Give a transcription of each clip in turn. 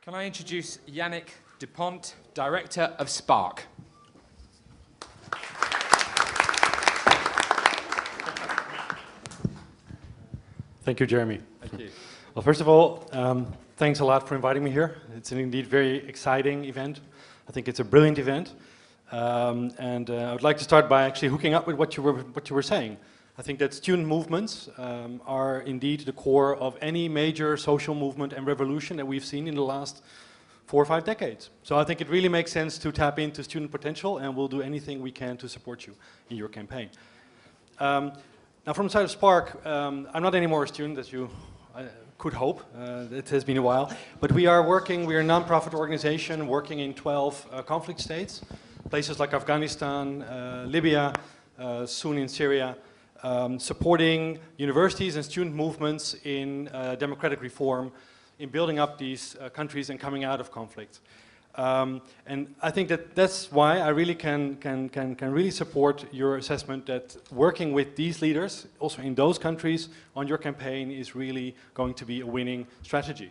Can I introduce Yannick de Pont, Director of Spark? Thank you, Jeremy. Thank you. Well, first of all, thanks a lot for inviting me here. It's an indeed very exciting event. I think it's a brilliant event. I would like to start by actually hooking up with what you were saying. I think that student movements are indeed the core of any major social movement and revolution that we've seen in the last 4 or 5 decades. So I think it really makes sense to tap into student potential, and we'll do anything we can to support you in your campaign. Now, from the side of Spark, I'm not anymore a student, as you could hope. It has been a while. But we are a non-profit organization working in 12 conflict states, places like Afghanistan, Libya, soon in Syria, supporting universities and student movements in democratic reform, in building up these countries and coming out of conflict. And I think that's why I really can really support your assessment that working with these leaders, also in those countries, on your campaign is really going to be a winning strategy.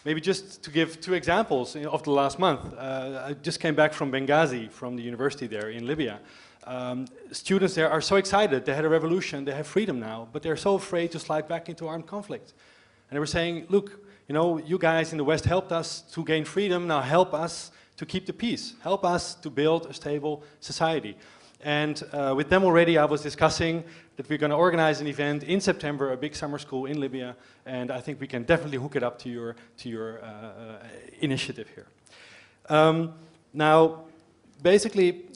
Maybe just to give 2 examples of the last month. I just came back from Benghazi, from the university there in Libya. Students there are so excited. They had a revolution, they have freedom now, but they're so afraid to slide back into armed conflict. And they were saying, look, you know, you guys in the West helped us to gain freedom, now help us to keep the peace. Help us to build a stable society. And with them already I was discussing that we're going to organize an event in September, a big summer school in Libya, and I think we can definitely hook it up to your initiative here. Now, basically,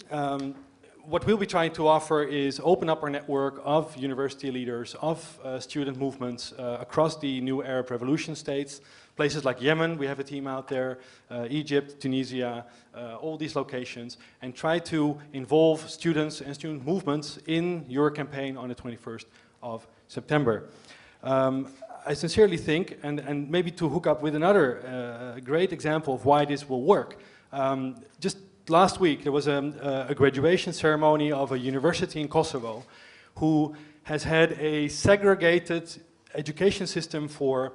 what we'll be trying to offer is open up our network of university leaders, of student movements across the new Arab revolution states, places like Yemen, we have a team out there, Egypt, Tunisia, all these locations, and try to involve students and student movements in your campaign on the 21st of September. I sincerely think, and maybe to hook up with another great example of why this will work, just last week there was a graduation ceremony of a university in Kosovo who has had a segregated education system for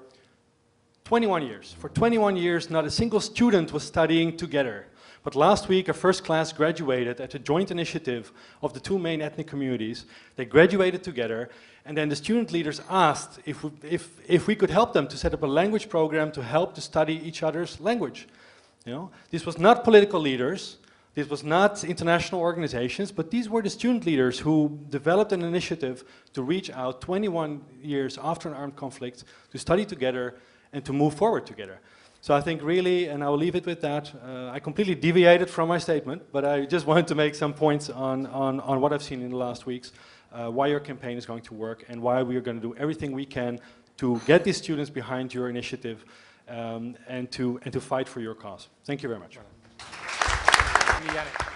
21 years. For 21 years not a single student was studying together. But last week a first class graduated at a joint initiative of the 2 main ethnic communities. They graduated together, and then the student leaders asked if we could help them to set up a language program to help to study each other's language. You know, this was not political leaders. This was not international organizations, but these were the student leaders who developed an initiative to reach out 21 years after an armed conflict to study together and to move forward together. So I think really, and I will leave it with that, I completely deviated from my statement, but I just wanted to make some points on what I've seen in the last weeks, why your campaign is going to work, and why we are going to do everything we can to get these students behind your initiative and to fight for your cause. Thank you very much. Yannick.